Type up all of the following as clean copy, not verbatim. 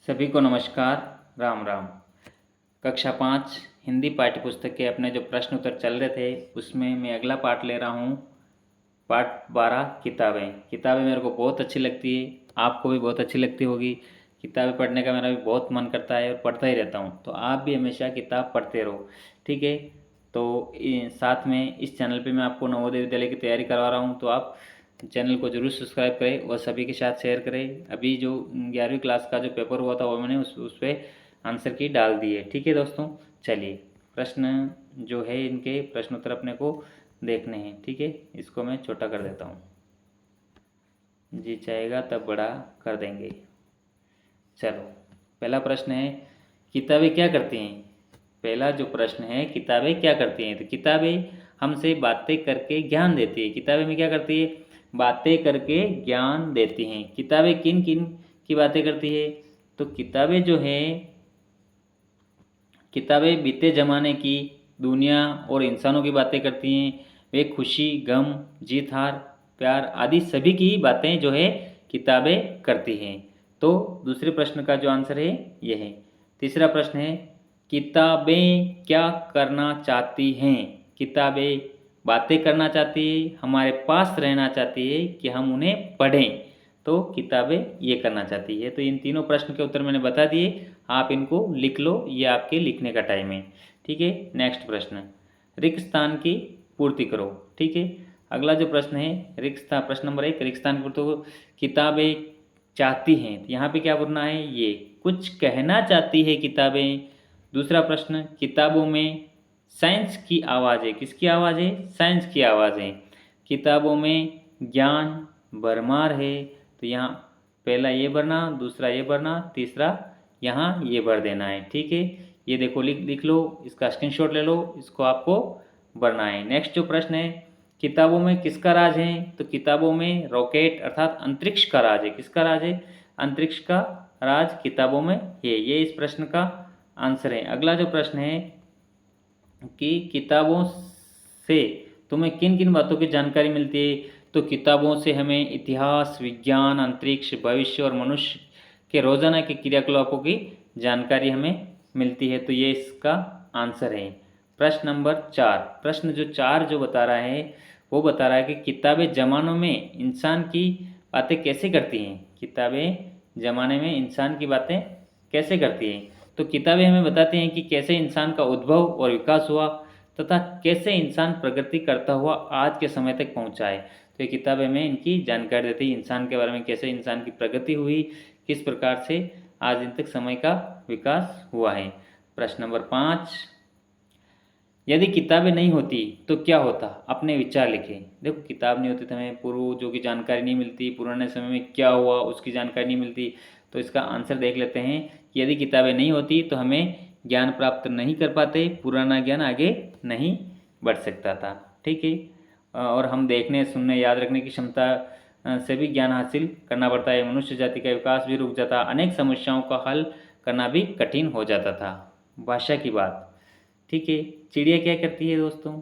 सभी को नमस्कार। राम राम। कक्षा 5 हिंदी पाठ्य पुस्तक के अपने जो प्रश्न उत्तर चल रहे थे उसमें मैं अगला पाठ ले रहा हूँ। पाठ 12 किताबें मेरे को बहुत अच्छी लगती है, आपको भी बहुत अच्छी लगती होगी। किताबें पढ़ने का मेरा भी बहुत मन करता है और पढ़ता ही रहता हूँ, तो आप भी हमेशा किताब पढ़ते रहो, ठीक है। तो साथ में इस चैनल पे मैं आपको नवोदय विद्यालय की तैयारी करवा रहा हूँ, तो आप चैनल को जरूर सब्सक्राइब करें और सभी के साथ शेयर करें। अभी जो 11वीं क्लास का जो पेपर हुआ था वो मैंने उस पर आंसर की डाल दी है, ठीक है दोस्तों। चलिए, प्रश्न जो है इनके प्रश्न उत्तर अपने को देखने हैं, ठीक है। इसको मैं छोटा कर देता हूँ, जी चाहेगा तब बड़ा कर देंगे। चलो, पहला प्रश्न है किताबें क्या करती हैं। पहला जो प्रश्न है किताबें क्या करती हैं, तो किताबें हमसे बातें करके ज्ञान देती है। किताबें में क्या करती है, बातें करके ज्ञान देती हैं। किताबें किन किन की बातें करती है, तो किताबें जो हैं, किताबें बीते ज़माने की, दुनिया और इंसानों की बातें करती हैं। वे खुशी, गम, जीत हार, प्यार आदि सभी की बातें जो है किताबें करती हैं। तो दूसरे प्रश्न का जो आंसर है यह है। तीसरा प्रश्न है किताबें क्या करना चाहती हैं। किताबें बातें करना चाहती है, हमारे पास रहना चाहती है कि हम उन्हें पढ़ें, तो किताबें ये करना चाहती है। तो इन तीनों प्रश्न के उत्तर मैंने बता दिए, आप इनको लिख लो, ये आपके लिखने का टाइम है, ठीक है। नेक्स्ट प्रश्न, रिक्त स्थान की पूर्ति करो, ठीक है। अगला जो प्रश्न है रिक्त स्थान, प्रश्न नंबर 1, रिक्त स्थान की पूर्ति करो। किताबें चाहती हैं, यहाँ पे क्या बोलना है, ये कुछ कहना चाहती है किताबें। दूसरा प्रश्न, किताबों में साइंस की आवाज़ है, किसकी आवाज़ है, साइंस की आवाज़ है। किताबों में ज्ञान भरमार है, तो यहाँ पहला ये भरना, दूसरा ये भरना, तीसरा यहाँ ये भर देना है, ठीक है। ये देखो लिख लो, इसका स्क्रीनशॉट ले लो, इसको आपको भरना है। नेक्स्ट जो प्रश्न है किताबों में किसका राज है, तो किताबों में रॉकेट अर्थात अंतरिक्ष का राज है। किसका राज है, अंतरिक्ष का राज किताबों में है। ये इस प्रश्न का आंसर है। अगला जो प्रश्न है कि किताबों से तुम्हें किन किन बातों की जानकारी मिलती है, तो किताबों से हमें इतिहास, विज्ञान, अंतरिक्ष, भविष्य और मनुष्य के रोजाना के क्रियाकलापों की जानकारी हमें मिलती है। तो ये इसका आंसर है। प्रश्न नंबर 4, प्रश्न जो 4 जो बता रहा है वो बता रहा है कि किताबें जमानों में इंसान की बातें कैसे करती हैं। किताबें जमाने में इंसान की बातें कैसे करती हैं, तो किताबें हमें बताती हैं कि कैसे इंसान का उद्भव और विकास हुआ तथा कैसे इंसान प्रगति करता हुआ आज के समय तक पहुंचा है। तो ये किताबें हमें इनकी जानकारी देती है, इंसान के बारे में, कैसे इंसान की प्रगति हुई, किस प्रकार से आज दिन तक समय का विकास हुआ है। प्रश्न नंबर 5, यदि किताबें नहीं होती तो क्या होता, अपने विचार लिखें। देखो, किताब नहीं होती तो हमें पूर्वजों की जानकारी नहीं मिलती, पुराने समय में क्या हुआ उसकी जानकारी नहीं मिलती। तो इसका आंसर देख लेते हैं कि यदि किताबें नहीं होती तो हमें ज्ञान प्राप्त नहीं कर पाते, पुराना ज्ञान आगे नहीं बढ़ सकता था, ठीक है। और हम देखने, सुनने, याद रखने की क्षमता से भी ज्ञान हासिल करना पड़ता है। मनुष्य जाति का विकास भी रुक जाता, अनेक समस्याओं का हल करना भी कठिन हो जाता था। भाषा की बात, ठीक है। चिड़िया क्या करती है दोस्तों,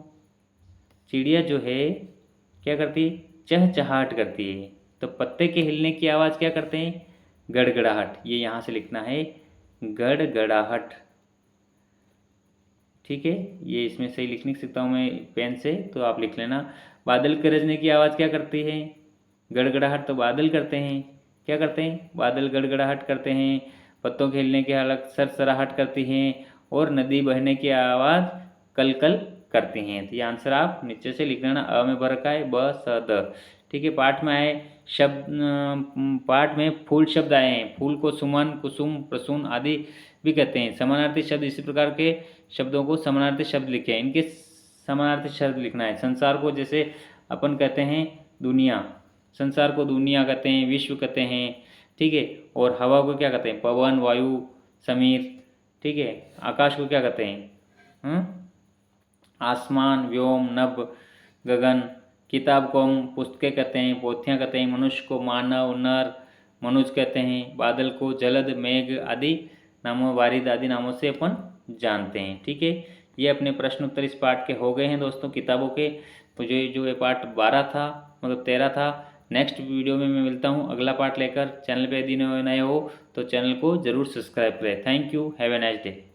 चिड़िया जो है क्या करती है, चहचहाट करती है। तो पत्ते के हिलने की आवाज़ क्या करते हैं, गड़गड़ाहट। ये यहाँ से लिखना है गड़गड़ाहट, ठीक है। ये इसमें सही लिख नहीं सकता हूँ मैं पेन से, तो आप लिख लेना। बादल गरजने की आवाज़ क्या करती है, गड़गड़ाहट। तो बादल करते हैं, क्या करते हैं, बादल गड़गड़ाहट करते हैं। पत्तों के हिलने की हालत सरसराहट करती हैं, और नदी बहने की आवाज़ कलकल करती हैं। तो ये आंसर आप नीचे से लिख लेना। अ में बर का है, ब स द, ठीक है। पाठ में आए शब्द, पाठ में फूल शब्द आए हैं। फूल को सुमन, कुसुम, प्रसून आदि भी कहते हैं। समानार्थी शब्द, इसी प्रकार के शब्दों को समानार्थी शब्द लिखे हैं, इनके समानार्थी शब्द लिखना है। संसार को जैसे अपन कहते हैं दुनिया, संसार को दुनिया कहते हैं, विश्व कहते हैं, ठीक है। और हवा को क्या कहते हैं, पवन, वायु, समीर, ठीक है। आकाश को क्या कहते हैं, आसमान, व्योम, नभ, गगन। किताब को हम पुस्तकें कहते हैं, पोथियाँ कहते हैं। मनुष्य को मानव, नर, मनुष्य कहते हैं। बादल को जलद, मेघ आदि नामों, बारिद आदि नामों से अपन जानते हैं, ठीक है। ये अपने प्रश्न उत्तर इस पाठ के हो गए हैं दोस्तों, किताबों के। तो जो ये पाठ 12 था, मतलब 13 था। नेक्स्ट वीडियो में मैं मिलता हूँ अगला पार्ट लेकर। चैनल पे यदि नए हो तो चैनल को ज़रूर सब्सक्राइब करें। Thank you, have a nice day.